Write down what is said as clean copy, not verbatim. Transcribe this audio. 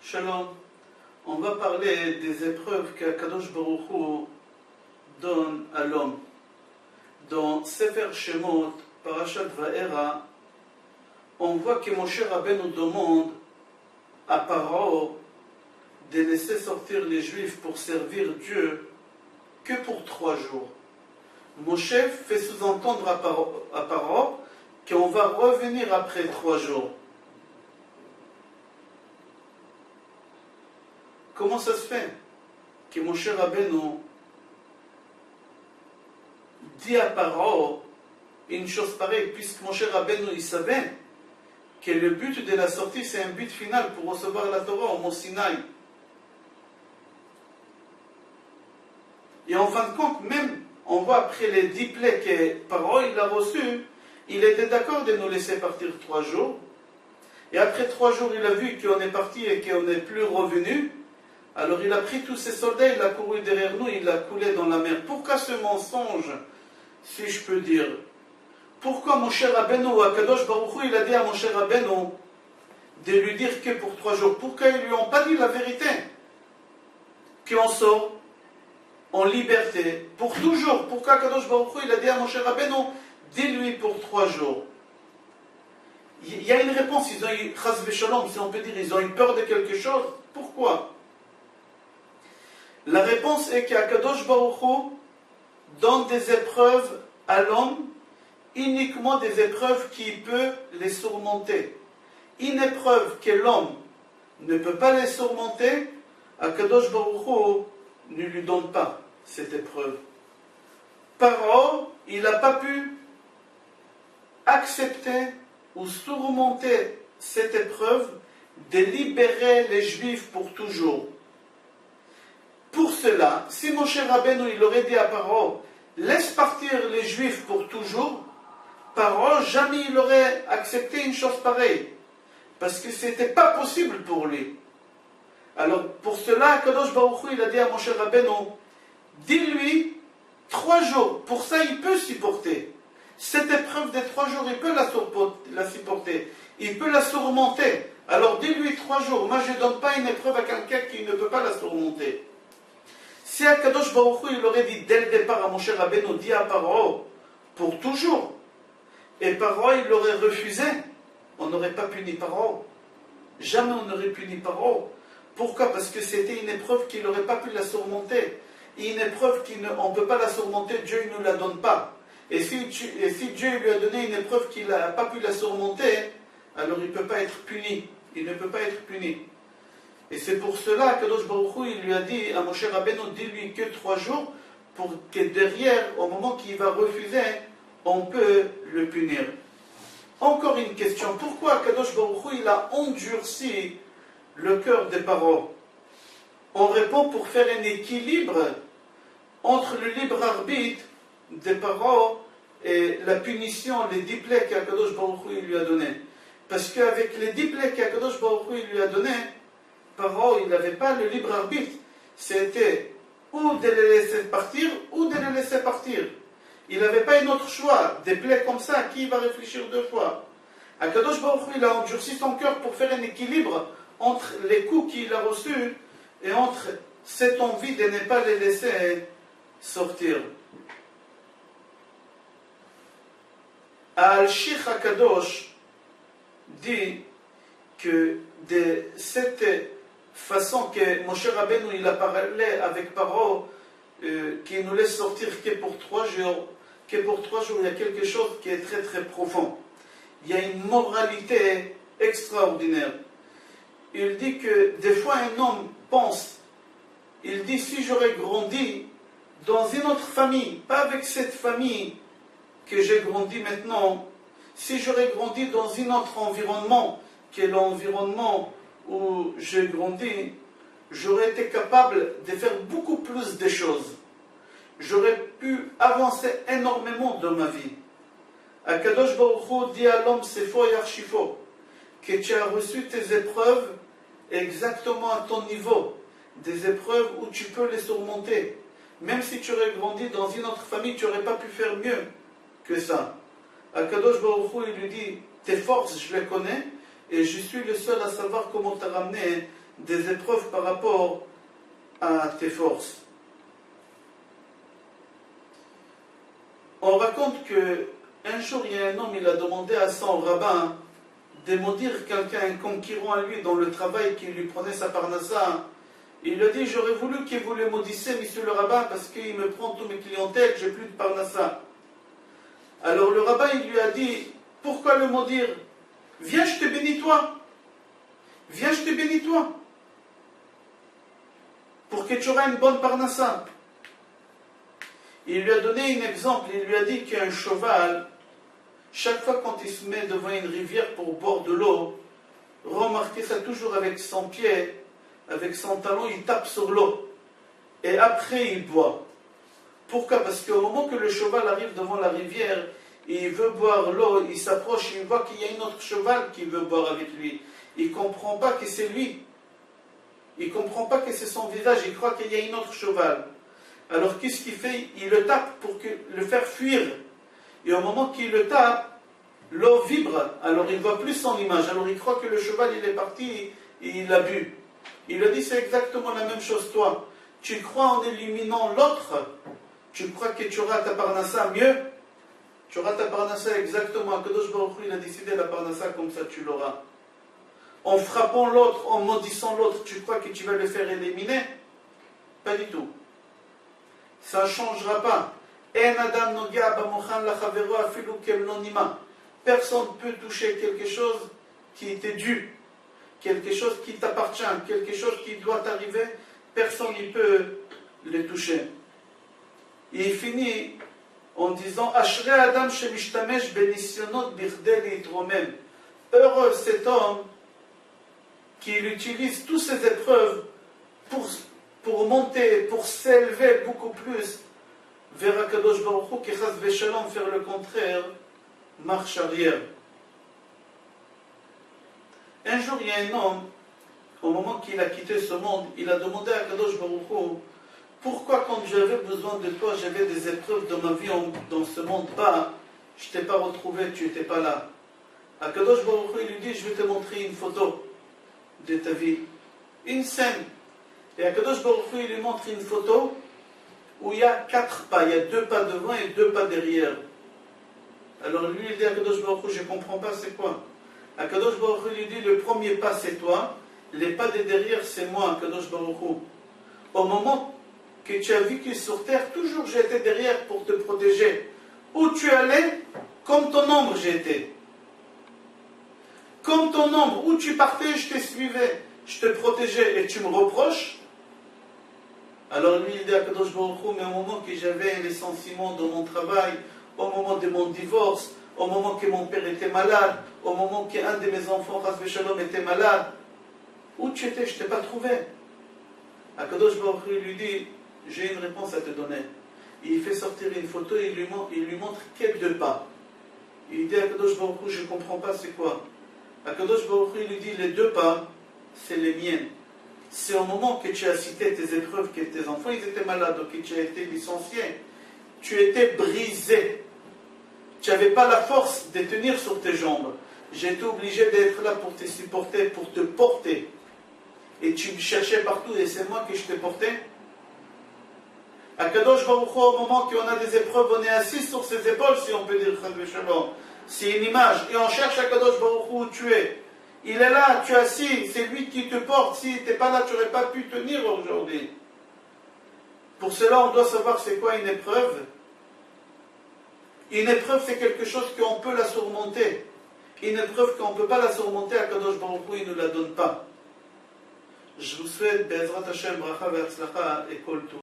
Shalom, on va parler des épreuves qu'Akadosh Baruch Hu donne à l'homme. Dans Sefer Shemot, Parashat Va'era, on voit que Moshe Rabbeinu demande à Paro de laisser sortir les Juifs pour servir Dieu que pour 3 jours. Moshe fait sous-entendre à Paro qu'on va revenir après 3 jours. Comment ça se fait que Moshe Rabbeinu dit à Paro une chose pareille, puisque Moshe Rabbeinu il savait que le but de la sortie c'est un but final pour recevoir la Torah au Mont Sinaï. Et en fin de compte, même on voit après les 10 plaies que Paro il a reçus, il était d'accord de nous laisser partir 3 jours. Et après 3 jours, il a vu qu'on est parti et qu'on n'est plus revenu. Alors il a pris tous ses soldats, il a couru derrière nous, il a coulé dans la mer. Pourquoi ce mensonge, si je peux dire? Pourquoi Moshe Rabbeinu, Akadosh Baruch Hu, il a dit à Moshe Rabbeinu de lui dire que pour 3 jours? Pourquoi ils ne lui ont pas dit la vérité? Qu'on sort en liberté pour toujours. Pourquoi Akadosh Baruch Hu, il a dit à Moshe Rabbeinu, dis-lui pour 3 jours? Il y a une réponse, ils ont eu, chas v'shalom, si on peut dire, ils ont eu peur de quelque chose. Pourquoi? La réponse est qu'Akadosh Baruch Hu donne des épreuves à l'homme, uniquement des épreuves qu'il peut les surmonter. Une épreuve que l'homme ne peut pas les surmonter, Akadosh Baruch Hu ne lui donne pas cette épreuve. Paro, il n'a pas pu accepter ou surmonter cette épreuve de libérer les Juifs pour toujours. Pour cela, si Moshe Rabbeinu il aurait dit à Paro, laisse partir les Juifs pour toujours, Paro jamais il aurait accepté une chose pareille, parce que ce n'était pas possible pour lui. Alors pour cela, Kadosh Baruch Hu il a dit à Moshe Rabbeinu, dis-lui 3 jours, pour ça il peut supporter. Cette épreuve des 3 jours, il peut la supporter, il peut la surmonter. Alors dis-lui 3 jours, moi je ne donne pas une épreuve à quelqu'un qui ne peut pas la surmonter. Si Akadosh Baruch Hu il aurait dit dès le départ à Moshe Rabbeinu, dit à Paro, pour toujours, et Paro il l'aurait refusé, on n'aurait pas puni Paro. Jamais on n'aurait puni Paro. Pourquoi? Parce que c'était une épreuve qu'il n'aurait pas pu la surmonter. Et une épreuve qu'on ne peut pas la surmonter, Dieu ne nous la donne pas. Et si Dieu lui a donné une épreuve qu'il n'a pas pu la surmonter, alors il ne peut pas être puni. Il ne peut pas être puni. Et c'est pour cela que Kadosh Baruch Hu, il lui a dit à Moshe Rabbeinu, dis-lui que 3 jours, pour que derrière, au moment qu'il va refuser, on peut le punir. Encore une question, pourquoi Kadosh Baruch Hu, il a endurci le cœur des parents? On répond pour faire un équilibre entre le libre arbitre des parents et la punition, les 10 plaies qu'Akadosh Baruch Hu lui a donné. Parce qu'avec les 10 plaies qu'Akadosh Baruch Hu lui a donné, Paro, il n'avait pas le libre arbitre. C'était ou de les laisser partir ou de les laisser partir. Il n'avait pas un autre choix. Des plaies comme ça, qui va réfléchir 2 fois? Akadosh Baruch Hu, il a endurci son cœur pour faire un équilibre entre les coups qu'il a reçus et entre cette envie de ne pas les laisser sortir. Al-Shich HaKadosh dit que de cette façon que Moshe Rabbeinu il a parlé avec Paro, qui nous laisse sortir que pour 3 jours, il y a quelque chose qui est très très profond. Il y a une moralité extraordinaire. Il dit que des fois un homme pense, il dit si j'aurais grandi dans une autre famille, pas avec cette famille que j'ai grandi maintenant, si j'aurais grandi dans un autre environnement, qui est l'environnement où j'ai grandi, j'aurais été capable de faire beaucoup plus de choses. J'aurais pu avancer énormément dans ma vie. Akadosh Baruch Hu dit à l'homme, c'est faux et archi faux, que tu as reçu tes épreuves exactement à ton niveau, des épreuves où tu peux les surmonter. Même si tu aurais grandi dans une autre famille, tu n'aurais pas pu faire mieux que ça. Akadosh Baruch Hu, il lui dit, tes forces, je les connais, et je suis le seul à savoir comment te ramener des épreuves par rapport à tes forces. On raconte que un jour, il y a un homme, il a demandé à son rabbin de maudire quelqu'un, un concurrent à lui dans le travail qui lui prenait sa parnassa. Il lui a dit, j'aurais voulu que vous le maudissiez, monsieur le rabbin, parce qu'il me prend tous mes clientèles, j'ai plus de parnassa. Alors le rabbin, il lui a dit, pourquoi le maudire? Viens, je te bénis toi. Viens, je te bénis toi. Pour que tu auras une bonne parnassa. Il lui a donné un exemple, il lui a dit qu'un cheval, chaque fois quand il se met devant une rivière pour boire de l'eau, remarquez ça toujours avec son pied, avec son talon, il tape sur l'eau. Et après, il boit. Pourquoi? Parce qu'au moment que le cheval arrive devant la rivière, il veut boire l'eau, il s'approche, il voit qu'il y a un autre cheval qui veut boire avec lui. Il ne comprend pas que c'est lui. Il ne comprend pas que c'est son visage, il croit qu'il y a un autre cheval. Alors qu'est-ce qu'il fait? Il le tape pour le faire fuir. Et au moment qu'il le tape, l'eau vibre, alors il ne voit plus son image. Alors il croit que le cheval il est parti et il a bu. Il a dit c'est exactement la même chose toi. Tu crois en éliminant l'autre, tu crois que tu auras ta parnassa mieux. Tu auras ta parnassa exactement. Akadosh Baruch Hu, il a décidé la parnassa comme ça tu l'auras. En frappant l'autre, en maudissant l'autre, tu crois que tu vas le faire éliminer? Pas du tout. Ça ne changera pas. Personne ne peut toucher quelque chose qui était dû, quelque chose qui t'appartient, quelque chose qui doit t'arriver. Personne ne peut le toucher. Et il finit en disant Ashrei Adam shemishtamesh benisyonot birdei litromem. Heureux cet homme qui utilise toutes ces épreuves pour monter, pour s'élever beaucoup plus vers Akadosh Baruch Hu, qui chas v'shalom, faire le contraire, marche arrière. Un jour, il y a un homme, au moment qu'il a quitté ce monde, il a demandé à Akadosh Baruch Hu, pourquoi quand j'avais besoin de toi, j'avais des épreuves dans ma vie, dans ce monde-là, je ne t'ai pas retrouvé, tu n'étais pas là. Akadosh Baruch Hu, il lui dit, je vais te montrer une photo de ta vie, une scène. Et Akadosh Baruch Hu, il lui montre une photo où il y a 4 pas, il y a 2 pas devant et 2 pas derrière. Alors lui, il dit à Akadosh Baruch Hu, je ne comprends pas, c'est quoi? Akadosh Baruch Hu lui dit, le premier pas c'est toi, les pas de derrière c'est moi, Akadosh Baruch Hu. Au moment que tu as vécu sur terre, toujours j'étais derrière pour te protéger. Où tu allais, comme ton ombre j'étais. Comme ton ombre, où tu partais, je te suivais, je te protégeais et tu me reproches. Alors lui, il dit à Kadosh Baruch Hu, mais au moment que j'avais un licenciement dans mon travail, au moment de mon divorce, au moment que mon père était malade, au moment qu'un de mes enfants, Chas v'Shalom, était malade, où tu étais, je ne t'ai pas trouvé. Kadosh Baruch Hu lui dit, j'ai une réponse à te donner. Il fait sortir une photo et il lui montre quels 2 pas. Il dit à Kadosh Baruch Hu, je ne comprends pas c'est quoi. Kadosh Baruch Hu lui dit, les 2 pas, c'est les miennes. C'est au moment que tu as cité tes épreuves, que tes enfants ils étaient malades, que tu as été licencié, tu étais brisé. Tu n'avais pas la force de tenir sur tes jambes. J'ai été obligé d'être là pour te supporter, pour te porter. Et tu me cherchais partout et c'est moi que je te portais. À Kadosh Baruch Hu, au moment qu'on a des épreuves, on est assis sur ses épaules, si on peut dire c'est une image. Et on cherche à Kadosh Baruch Hu où tu es. Il est là, tu es assis, c'est lui qui te porte. Si tu n'es pas là, tu n'aurais pas pu tenir aujourd'hui. Pour cela, on doit savoir c'est quoi une épreuve. Une épreuve, c'est quelque chose qu'on peut la surmonter. Une épreuve qu'on ne peut pas la surmonter, à Kadosh Baruch Hu, il ne la donne pas. Je vous souhaite, Be'ezrat Hashem, bracha ve'atzlacha et kol tov.